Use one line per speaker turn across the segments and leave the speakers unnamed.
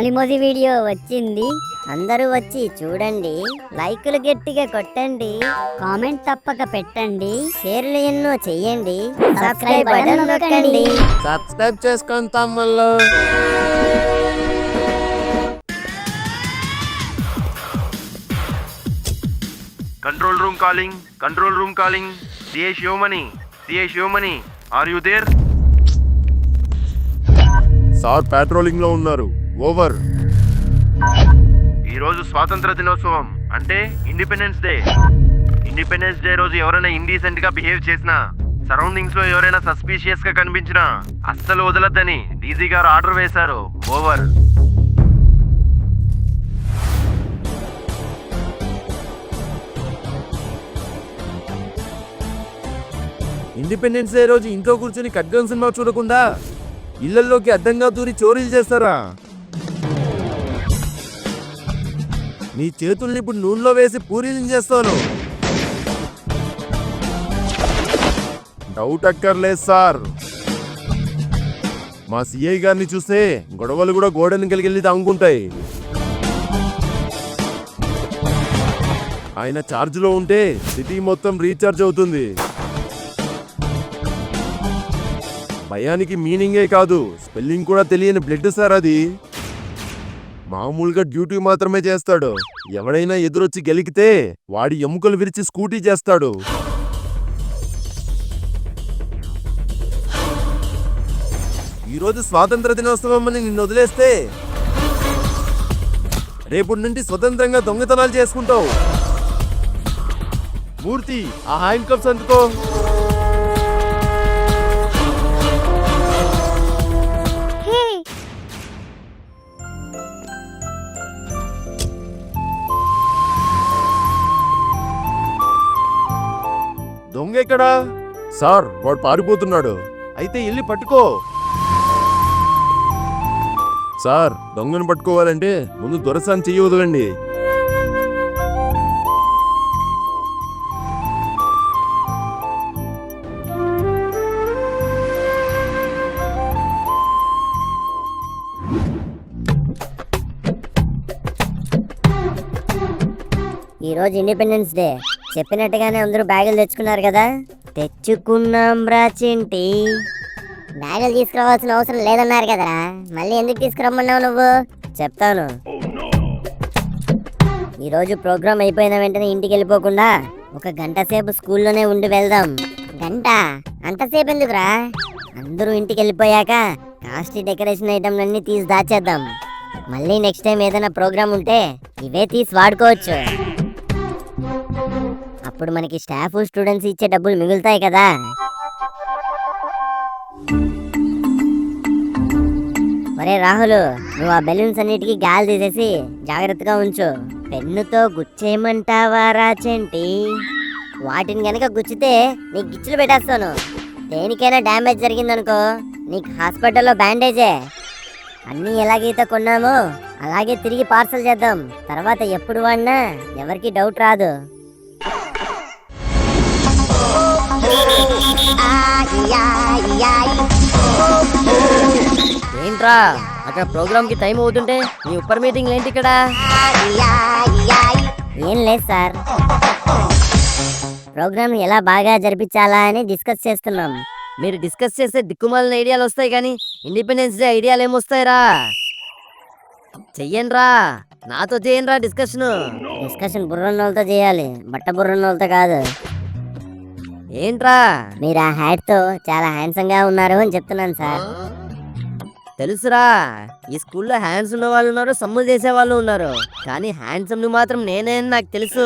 Family movie video వచ్చింది, అందరూ వచ్చి చూడండి, లైకులు గట్టిగా కొట్టండి, కామెంట్ తప్పక పెట్టండి, షేర్లు ఎన్నో చెయ్యండి, సబ్స్క్రైబ్ బటన్ నొక్కండి.
సబ్స్క్రైబ్ చేసుకోండి తమ్ముళ్ళు.
Control room calling. Control room calling. CA Shivamani. CA Shivamani. Are you there?
Sir patrolling లో ఉన్నారు. ఓవర్.
ఈరోజు స్వాతంత్ర దినోత్సవం అంటే ఇండిపెండెన్స్ డే. ఇండిపెండెన్స్ డే రోజు ఎవరైనా ఇండీసెంట్ గా బిహేవ్ చేసినా, సరౌండింగ్స్ లో ఎవరైనా సస్పీషియస్ గా కనిపించినా అస్సలు వదలొద్దని డీజీ గారు ఆర్డర్ వేశారు. ఓవర్.
ఇండిపెండెన్స్ డే రోజు ఇంట్లో కూర్చొని ఖడ్గం సినిమా చూడకుండా ఇళ్లలోకి అడ్డంగా దూరి చోరీలు చేస్తారా? నీ చేతుల్ని ఇప్పుడు నూనెలో వేసి పూరీలు చేస్తాను. డౌట్ అక్కర్లేదు సార్. మా సిఐ గారిని చూస్తే గొడవలు కూడా గోడని కలిగి తాగుకుంటాయి. ఆయన ఛార్జ్లో ఉంటే సిటీ మొత్తం రీఛార్జ్ అవుతుంది. భయానికి మీనింగే కాదు, స్పెల్లింగ్ కూడా తెలియని బ్లడ్ సార్ అది. మామూలుగా డ్యూటీ మాత్రమే చేస్తాడు. ఎవడైనా ఎదురొచ్చి గెలికితే వాడి ఎముకలు విరిచి స్కూటీ చేస్తాడు. ఈరోజు స్వాతంత్ర దినోత్సవం అని నిన్ను వదిలేస్తే రేపటి నుండి స్వతంత్రంగా దొంగతనాలు చేసుకుంటావు. మూర్తి, ఆ హ్యాండ్ కప్స్ అందుకో. దొంగ ఎక్కడా? సార్, వాడు పారిపోతున్నాడు. అయితే వెళ్ళి పట్టుకో. సార్, దొంగను పట్టుకోవాలంటే ముందు దొరసాన్ని చెయ్యి వదలండి.
ఈరోజు ఇండిపెండెన్స్ డే, చెప్పినట్టుగానే అందరూ బ్యాగులు తెచ్చుకున్నారు కదా? తెచ్చుకున్నాం రా చింటి. బ్యాగులు తీసుకురావాల్సిన అవసరం లేదన్నారు కదరా, మళ్ళీ ఎందుకు తీసుకురమ్మన్నావు నువ్వు? చెప్తాను. ఈరోజు ప్రోగ్రామ్ అయిపోయిన వెంటనే ఇంటికి వెళ్ళిపోకుండా ఒక గంట సేపు స్కూల్లోనే ఉండి వెళ్దాం. గంట? అంతసేపు ఎందుకురా? అందరూ ఇంటికి వెళ్ళిపోయాక కాస్ట్లీ డెకరేషన్ ఐటమ్లన్నీ తీసి దాచేద్దాం. మళ్ళీ నెక్స్ట్ టైం ఏదైనా ప్రోగ్రామ్ ఉంటే ఇవే తీసి వాడుకోవచ్చు. అప్పుడు మనకి స్టాఫ్, స్టూడెంట్స్ ఇచ్చే డబ్బులు మిగులుతాయి కదా. ఒరే రాహుల్, నువ్వు ఆ బెలూన్స్ అన్నిటికీ గాలి తీసేసి జాగ్రత్తగా ఉంచు. పెన్నుతో గుచ్చేయమంటావా రాచెంటి? వాటిని గనక గుచ్చితే నీకు గిచ్చులు పెట్టేస్తాను. దేనికైనా డ్యామేజ్ జరిగిందనుకో నీకు హాస్పిటల్లో బ్యాండేజే. అన్నీ ఎలాగైతే కొన్నామో అలాగే తిరిగి పార్సల్ చేద్దాం. తర్వాత ఎప్పుడు వాడినా ఎవరికి డౌట్ రాదు.
ఏంట్రా అక్కడ ప్రోగ్రామ్ కి టైం అవుతుంటే మీ ఉప్పర్ మీటింగ్ ఏంటి ఇక్కడ?
ఏం లేదు సార్, ప్రోగ్రామ్ ఎలా బాగా జరిపించాలా అని డిస్కస్ చేస్తున్నాం.
మీరు డిస్కస్ చేస్తే దిక్కుమాలిన ఐడియాలు వస్తాయి కానీ ఇండిపెండెన్స్ డే ఐడియాలు ఏమొస్తాయిరా? చెయ్యండ్రా, నాతో చెయ్యండ్రా
డిస్కషన్ బుర్రన్నోళ్ళతో చేయాలి, బట్ట బుర్రన్నోళ్ళతో కాదు.
ఏంట్రా?
మీరు ఆ హ్యాట్ తో చాలా హ్యాండ్సమ్ గా ఉన్నారు అని చెప్తున్నాను సార్.
తెలుసురా, ఈ స్కూల్లో హ్యాండ్స్ ఉన్న వాళ్ళు ఉన్నారు, సమ్ములు చేసే వాళ్ళు ఉన్నారు, కానీ హ్యాండ్సమ్ ని మాత్రం నేనే అని నాకు తెలుసు.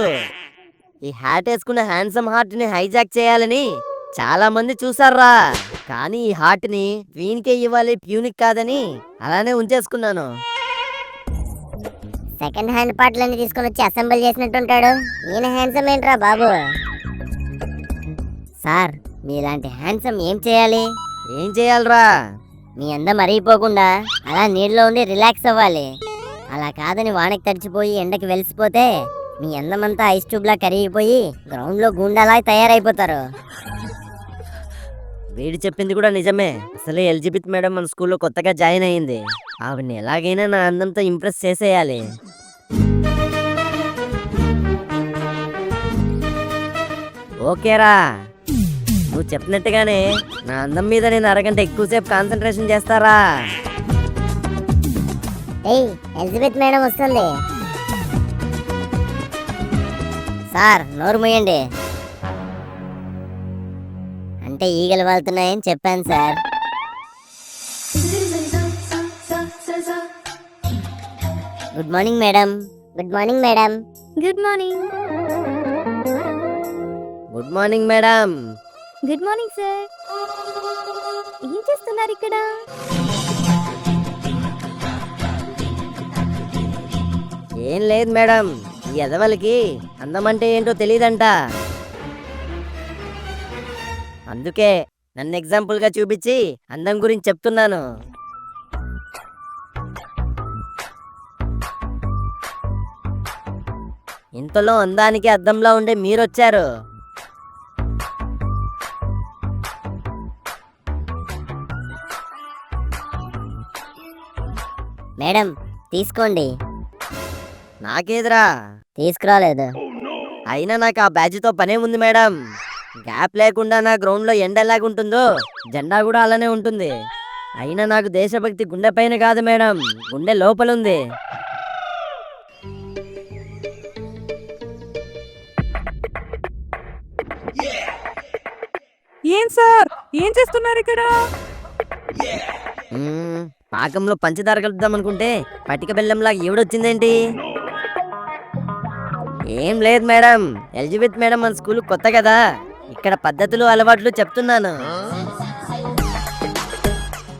ఈ హ్యాట్ వేసుకున్న హ్యాండ్సమ్ హార్ట్ ని హైజాక్ చేయాలని చాలా మంది చూసారా, కానీ ఈ హార్ట్ ని వీనికే ఇవ్వాలి, ప్యూనిక్ కాదని అలానే ఉంచేసుకున్నాను.
సెకండ్ హ్యాండ్ పార్ట్లన్నీ తీసుకొని వచ్చి అసెంబుల్ చేసినట్టుంటాడు. ఈయన హ్యాండ్సమ్ ఏంట్రా బాబు? సార్, మీలాంటి హ్యాండ్సమ్ ఏం చేయాలి?
ఏం చేయాలరా?
మీ అందం మరిగిపోకుండా అలా నీళ్ళలో ఉండి రిలాక్స్ అవ్వాలి. అలా కాదని వానకి తడిచిపోయి ఎండకి వెలిసిపోతే మీ అందమంతా ఐస్ ట్యూబ్లా కరిగిపోయి గ్రౌండ్లో గుండాలా తయారైపోతారు.
వీడు చెప్పింది కూడా నిజమే. అసలే ఎలిజబెత్ మేడం మన స్కూల్లో కొత్తగా జాయిన్ అయ్యింది. ఆవిడని ఎలాగైనా నా అందంతో ఇంప్రెస్ చేసేయాలి. ఓకేరా, నువ్వు చెప్పినట్టుగానే నా అందం మీద నేను అరగంట ఎక్కువసేపు కాన్సన్ట్రేషన్ చేస్తారా?
ఏయ్, ఎలిజబెత్ మేడం వస్తుంది. సార్ నోరు మూయండి. అంటే ఈగలు వాళ్తున్నాయని చెప్పాను sir. Good morning madam. Good morning madam.
Good morning.
Good morning madam.
Good morning sir. ఏం చేస్తున్నారు ఇక్కడ?
ఏం లేదు మేడం, ఈ ఎదవలకి అందం అంటే ఏంటో తెలియదంట. అందుకే నన్ను ఎగ్జాంపుల్ గా చూపించి అందం గురించి చెప్తున్నాను. ఇంతలో అందానికి అద్దంలా ఉండే మీరొచ్చారు.
మేడం తీసుకోండి.
నాకేదిరా?
తీసుకురాలేదు.
అయినా నాకు ఆ బ్యాచ్తో పనే ఉంది మేడం. గ్యాప్ లేకుండా నా గ్రౌండ్లో ఎండ ఎలాగుంటుందో జెండా కూడా అలానే ఉంటుంది. అయినా నాకు దేశభక్తి గుండె పైన కాదు మేడం, గుండె లోపలుంది.
ఏం సార్, ఏం చేస్తున్నారు ఇక్కడ?
పాకంలో పంచదార కలుపుదాం అనుకుంటే పటిక బెల్లంలాగా ఎవడొచ్చిందేంటి? ఏం లేదు మేడం, ఎలిజబెత్ మేడం మన స్కూల్ కొత్త కదా, ఇక్కడ పద్ధతులు అలవాట్లు చెప్తున్నాను.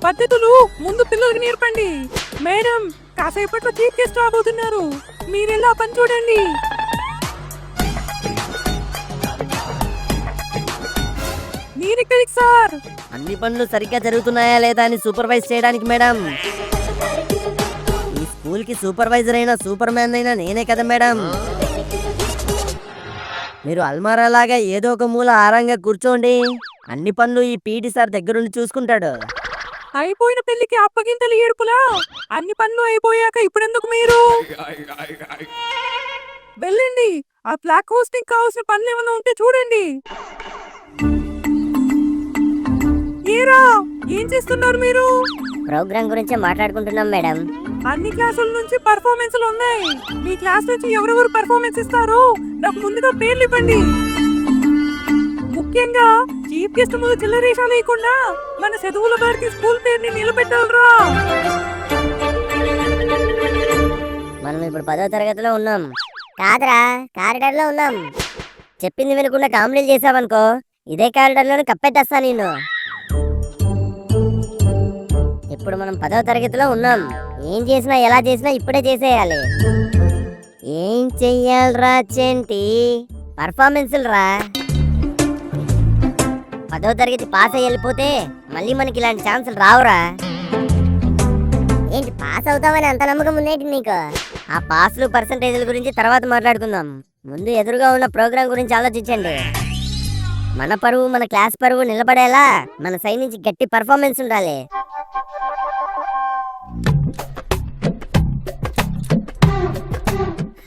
పద్ధతులు ముందు పిల్లలకి నేర్పండి. మేడం కాసేపట్లో చీఫ్ గెస్ట్ రాబోతున్నారు, మీరెలా పని చూడండి. మీరెక్కడికి సార్?
అన్ని పనులు సరిగ్గా జరుగుతున్నాయా లేదా అని సూపర్వైజ్ చేయడానికి మేడం. ఈ స్కూల్ కి సూపర్వైజర్ అయినా సూపర్ మ్యాన్ అయినా నేనే కదా మేడం. మీరు అల్మారా లాగా ఏదో ఒక మూల ఆరంగా కూర్చోండి, అన్ని పనులు ఈ పీటీ సార్ దగ్గరుండి చూసుకుంటాడు.
అయిపోయిన పెళ్లికి అప్పగింతలు ఏడుపులా? అన్ని పనులు అయిపోయాక ఇప్పుడెందుకు మీరు? వెళ్ళండి, ఆ బ్లాక్ హోస్టింగ్ కావాల్సిన పనులు ఏమైనా ఉంటే చూడండి. ఏరా, ఏం చేస్తున్నారు మీరు?
ప్రోగ్రామ్ గురించి మాట్లాడుకుంటున్నాం మేడం.
అన్ని క్లాసుల నుంచి పర్ఫార్మెన్స్లు ఉన్నాయి. మీ క్లాస్ నుంచి ఎవరెవరు పర్ఫార్మెన్స్ ఇస్తారో నాకు ముందుగా పేర్లు ఇవ్వండి. ముఖ్యంగా చీఫ్ గెస్ట్ ముందు చిల్లరేషా లేకుండా మన చదువుల వారికి స్కూల్ పేరుని నిలబెట్టాలరా.
మనం ఇప్పుడు 10వ తరగతిలో ఉన్నాం. కాదురా, కారిడార్ లో ఉన్నాం. చెప్పింది వినకుండా కామెడీలు చేసావనుకో, ఇదే కారిడార్ లోనే కప్పెట్టేస్తా నేను. ఇప్పుడు మనం 10వ తరగతిలో ఉన్నాం. ఏం చేసినా ఎలా చేసినా ఇప్పుడే చేసేయాలి. ఏం చెయ్యాలరా చెంటి? పర్ఫార్మెన్స్లు రా. 10వ తరగతి పాస్ అయ్యి వెళ్ళిపోతే మళ్ళీ మనకి ఇలాంటి ఛాన్సులు రావురా. ఏంటి పాస్ అవుతామని అంత నమ్మకం ఉందేంటి నీకు? ఆ పాస్లు పర్సంటేజ్ల గురించి తర్వాత మాట్లాడుకుందాం. ముందు ఎదురుగా ఉన్న ప్రోగ్రాం గురించి ఆలోచించండి. మన పరువు, మన క్లాస్ పరువు నిలబడేలా మన సైడ్ నుంచి గట్టి పర్ఫార్మెన్స్ ఉండాలి.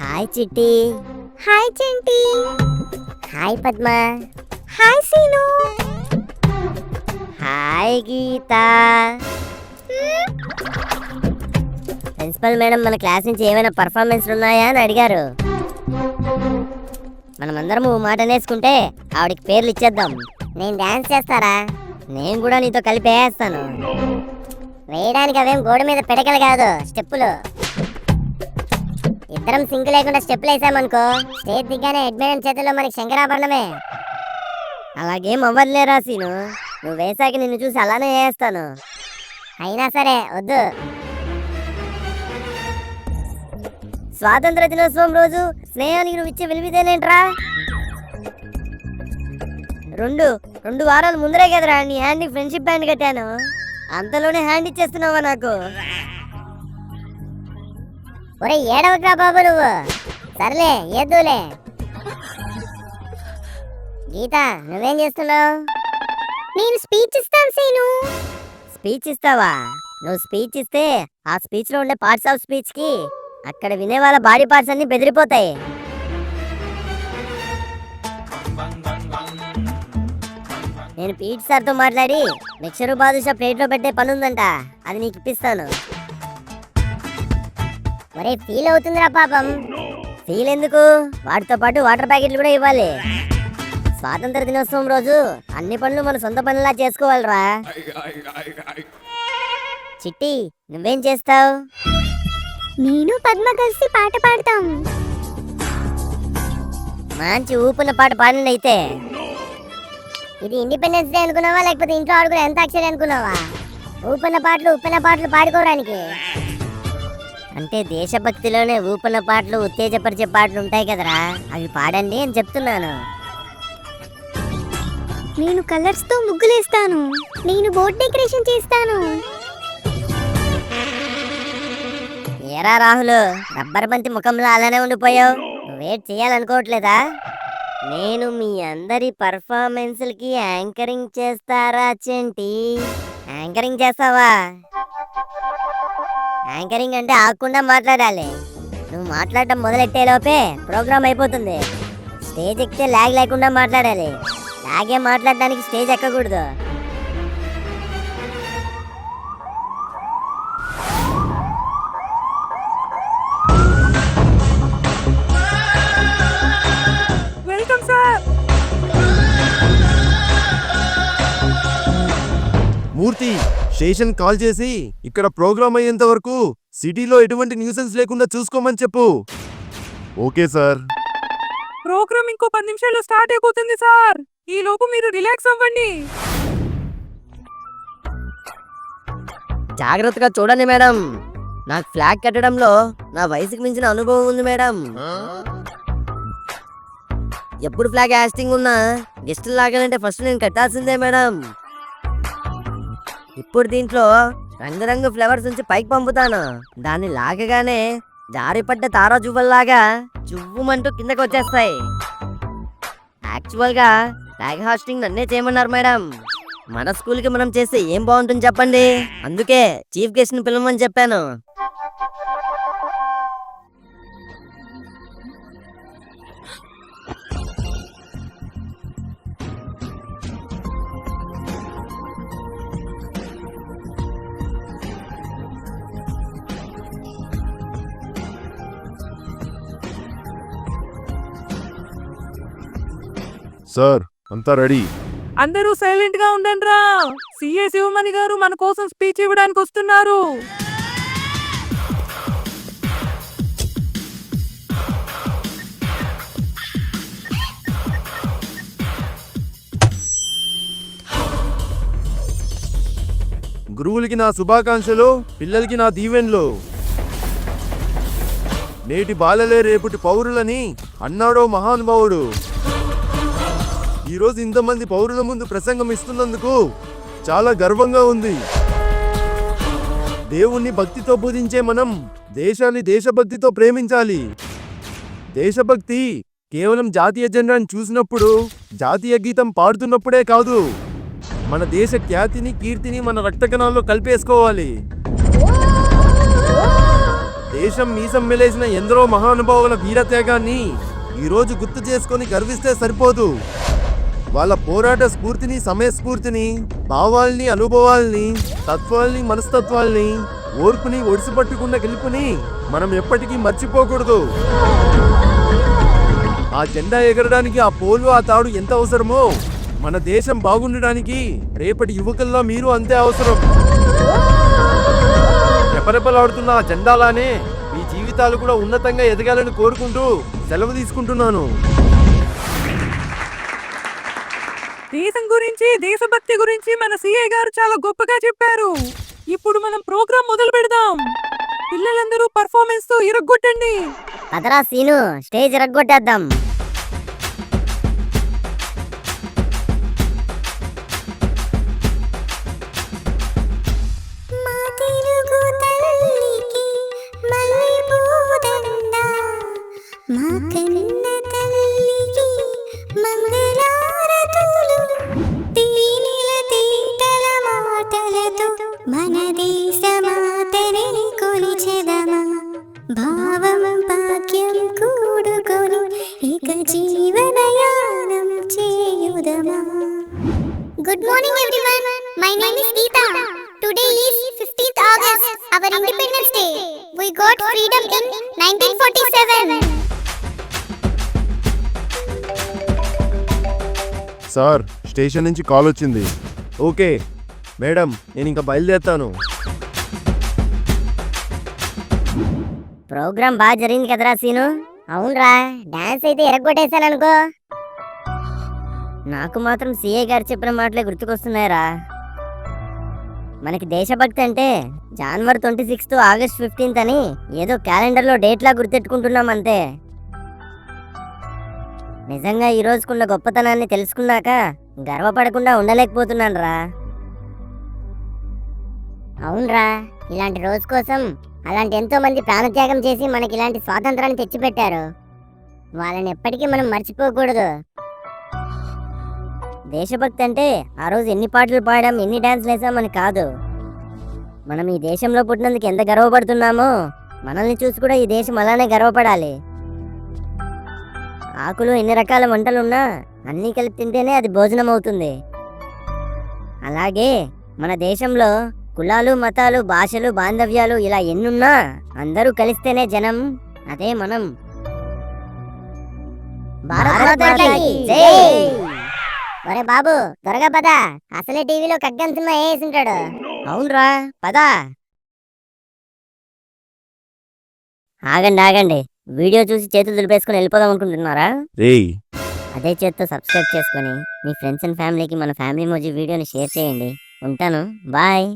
Hi Chitti. Hi Chenti. Hi Padma. Hi Seenu. Hi Geetha. Principal madam మన క్లాస్ నుంచి ఏమైనా పర్ఫార్మెన్స్ ఉన్నాయా అని అడిగారు. మనమందరం ఓ మాట నేర్చుకుంటే ఆవిడకి పేర్లు ఇచ్చేద్దాం. నేను డాన్స్ చేస్తారా? నేను కూడా నీతో కలిపి వేస్తాను. వేయడానికి అవేం గోడ మీద పెడకలు కాదు, స్టెప్పులు. ఇద్దరం సింక్ లేకుండా స్టెప్పులు వేసామనుకో, స్టేజ్ దిగ్గానే అడ్మిషన్ చేతుల్లో మనకి శంకరాభరణమే. అలాగేం అవ్వదులేరా సీను, నువ్వు వేసాక నిన్ను చూసి అలానే వేస్తాను. అయినా సరే వద్దు. స్వాతంత్ర దినోత్సవం రోజు స్నేహానికి నువ్వు ఇచ్చే విలువిదేనేంట్రా? రెండు వారాల ముందరే కదరా నీ హ్యాండ్ ని ఫ్రెండ్షిప్ బ్యాండ్ కట్టాను. అంతలోనే హ్యాండ్ ఇచ్చేస్తున్నావా నాకు? ఒరే ఏడవట్రా బాబు నువ్వు. సర్లే ఏదోలే. గీత నువ్వేం చేస్తున్నావు?
నేను స్పీచ్ ఇస్తాను సీను.
స్పీచ్ ఇస్తావా? నువ్వు స్పీచ్ ఇస్తే ఆ స్పీచ్ లో ఉండే పార్ట్స్ ఆఫ్ స్పీచ్ కి అక్కడ వినే వాళ్ళ బాడీ పార్ట్స్ అన్ని బెదిరిపోతాయి. నేను పీటీ సార్తో మాట్లాడి మిక్సర్ బాదుషా ప్లేట్లో పెట్టే పని ఉందంట, అది నీకు ఇప్పిస్తాను.
ఒరే ఫీల్ అవుతుందిరా పాపం.
ఫీల్ ఎందుకు, వాటితో పాటు వాటర్ ప్యాకెట్లు కూడా ఇవ్వాలి. స్వాతంత్ర దినోత్సవం రోజు అన్ని పనులు మన సొంత పనులా చేసుకోవాలిరా. చిట్టి, నువ్వేం చేస్తావు?
నేను పద్మ కలిసి పాట పాడతాం.
మంచి ఊపున్న పాట పాడండి అయితే.
ఇది ఇండిపెండెన్స్ డే అనుకున్నావా లేకపోతే ఇంట్లో ఆడుకునే ఎంత అక్షరి అనుకున్నావా? ఉప్పెన పాటలు పాడుకోవడానికి.
అంటే దేశభక్తిలోనే ఊపున్న పాటలు, ఉత్తేజపరిచే పాటలు ఉంటాయి కదరా, అవి పాడండి అని చెప్తున్నాను.
నేను కలర్స్ తో ముగ్గులేస్తాను. నేను బోర్డ్ డెకరేషన్ చేస్తాను.
ఏరా రాహుల్, రబ్బర్ బంతి ముఖంలో అలానే ఉండిపోయావు. నువ్వేట్ చేయాలనుకోవట్లేదా? నేను మీ అందరి పర్ఫార్మెన్స్లకి యాంకరింగ్ చేస్తారా చెంటి? యాంకరింగ్ చేస్తావా? యాంకరింగ్ అంటే ఆగకుండా మాట్లాడాలి. నువ్వు మాట్లాడటం మొదలెట్టేలోపే ప్రోగ్రామ్ అయిపోతుంది. స్టేజ్ ఎక్కితే లాగ్ లేకుండా మాట్లాడాలి. లాగే మాట్లాడడానికి స్టేజ్ ఎక్కకూడదు.
Welcome sir.
Murthy, station call చేసి ఇక్కడ ప్రోగ్రామ్ అయ్యేంత వరకు సిటీలో ఎటువంటి న్యూసెన్స్ లేకుండా చూసుకోమని చెప్పు. Okay sir.
ప్రోగ్రామ్ ఇంకో 10 నిమిషాల్లో స్టార్ట్ అయిపోతుంది సార్. ఈ లోపు మీరు రిలాక్స్ అవ్వండి.
జాగ్రత్తగా చూడండి మేడం. నాకు ఫ్లాగ్ కట్టడంలో నా వయసుకు మించిన అనుభవం ఉంది మేడం. ఎప్పుడు ఫ్లాగ్ యాస్టింగ్ ఉన్నా గెస్టులు లాగానంటే ఫస్ట్ నేను కట్టాల్సిందే మేడం. ఇప్పుడు దీంట్లో రంగురంగు ఫ్లవర్స్ నుంచి పైకి పంపుతాను. దాన్ని లాగగానే జారిపడ్డ తారా జువ్వల్లాగా జువ్వుమంటూ కిందకు వచ్చేస్తాయి. యాక్చువల్గా ఫ్లాగ్ హాస్టింగ్ నన్నే చేయమన్నారు మేడం. మన స్కూల్కి మనం చేస్తే ఏం బాగుంటుంది చెప్పండి. అందుకే చీఫ్ గెస్ట్ని పిలవమని చెప్పాను.
సార్, అంతా రెడీ.
అందరూ సైలెంట్ గా ఉండండి రా. సిఏ శివమణి గారు మన కోసం స్పీచ్ ఇవ్వడానికి వస్తున్నారు.
గురువులకి నా శుభాకాంక్షలు, పిల్లలకి నా దీవెన్లు. నేటి బాలలే రేపటి పౌరులని అన్నాడో మహానుభావుడు. ఈరోజు ఇంతమంది పౌరుల ముందు ప్రసంగం ఇస్తున్నందుకు చాలా గర్వంగా ఉంది. దేవుణ్ణి భక్తితో పూజించే మనం దేశాన్ని దేశభక్తితో ప్రేమించాలి. దేశభక్తి కేవలం జాతీయ జెండాను చూసినప్పుడు, జాతీయ గీతం పాడుతున్నప్పుడే కాదు, మన దేశ ఖ్యాతిని, కీర్తిని మన రక్తకణాల్లో కలిపేసుకోవాలి. దేశం మీసం మెలేసిన ఎందరో మహానుభావుల వీరత్యాగాన్ని ఈరోజు గుర్తు చేసుకొని గర్విస్తే సరిపోదు. వాళ్ళ పోరాట స్ఫూర్తిని, సమయస్ఫూర్తిని, భావాల్ని, అనుభవాల్ని, తత్వాల్ని, మనస్తత్వాల్ని, ఓర్పుని, ఒడిసిపట్టుకున్న గెలుపుని మనం ఎప్పటికీ మర్చిపోకూడదు. ఆ జెండా ఎగరడానికి ఆ పోలు, ఆ తాడు ఎంత అవసరమో, మన దేశం బాగుండడానికి రేపటి యువకుల్లో మీరు అంతే అవసరం. రెపరెపలాడుతున్న ఆ జెండాలానే మీ జీవితాలు కూడా ఉన్నతంగా ఎదగాలని కోరుకుంటూ సెలవు తీసుకుంటున్నాను.
దేశం గురించి, దేశభక్తి గురించి మన సిఐ గారు చాలా గొప్పగా చెప్పారు. ఇప్పుడు మనం ప్రోగ్రామ్ మొదలు పెడదాం. పిల్లలందరూ పర్ఫార్మెన్స్ తో ఇరగొట్టండి.
అదరా సీను, స్టేజ్ రగ్గొట్టేద్దాం.
తల్లికి మంగళారతులు, తేనెల
పాటలతో మన దేశమాతని కొలిచెదమా భావం భాగ్యం కూడుకొని ఇక జీవనయానం చేయుదమా.
Good morning everyone. My name is Geeta. Today is 15th August, our Independence Day. We got freedom in 1947.
Sir station నుంచి కాల్ వచ్చింది. ఓకే మేడం, నేను ఇంకా బయలుదేరుతాను.
ప్రోగ్రామ్ బాగా జరిగింది కదరా సీను.
అవునరా, డాన్స్ అయితే ఎరగొట్టేశాను అనుకో.
నాకు మాత్రం సిఐ గారు చెప్పిన మాటలే గుర్తుకొస్తున్నాయిరా. మనకి దేశభక్తి అంటే జనవరి 26 ఆగస్ట్ 15 అని ఏదో క్యాలెండర్లో డేట్లా గుర్తెట్టుకుంటున్నాం అంతే. నిజంగా ఈ రోజుకున్న గొప్పతనాన్ని తెలుసుకున్నాక గర్వపడకుండా ఉండలేకపోతున్నాను రా.
అవునరా, ఇలాంటి రోజు కోసం అలాంటి ఎంతో మంది ప్రాణత్యాగం చేసి మనకి ఇలాంటి స్వాతంత్రాన్ని తెచ్చిపెట్టారు. వాళ్ళని ఎప్పటికీ మనం మర్చిపోకూడదు.
దేశభక్తి అంటే ఆ రోజు ఎన్ని పాటలు పాడాం, ఎన్ని డాన్స్లు వేసామని కాదు. మనం ఈ దేశంలో పుట్టినందుకు ఎంత గర్వపడుతున్నామో మనల్ని చూసి కూడా ఈ దేశం అలానే గర్వపడాలి. ఆకులు ఎన్ని రకాల వంటలున్నా అన్నీ కలిపి తింటేనే అది భోజనం అవుతుంది. అలాగే మన దేశంలో కులాలు, మతాలు, భాషలు, బాంధవ్యాలు ఇలా ఎన్నున్నా అందరూ కలిస్తేనే జనం. అదే మనం.
భారత్ మాతాకి జై. ఒరే బాబు, త్వరగా పద, అసలే టీవీలో ఖడ్గం సినిమా వేసింటాడు.
అవునరా, పదా. ఆగండి ఆగండి, వీడియో చూసి చేతులు దులిపేసుకుని వెళ్ళిపోదాం అనుకుంటున్నారా?
రేయ్,
అదే చేత్తో సబ్స్క్రైబ్ చేసుకొని మీ ఫ్రెండ్స్ అండ్ ఫ్యామిలీకి మన ఫ్యామిలీ మోజీ వీడియోని షేర్ చేయండి. ఉంటాను, బాయ్.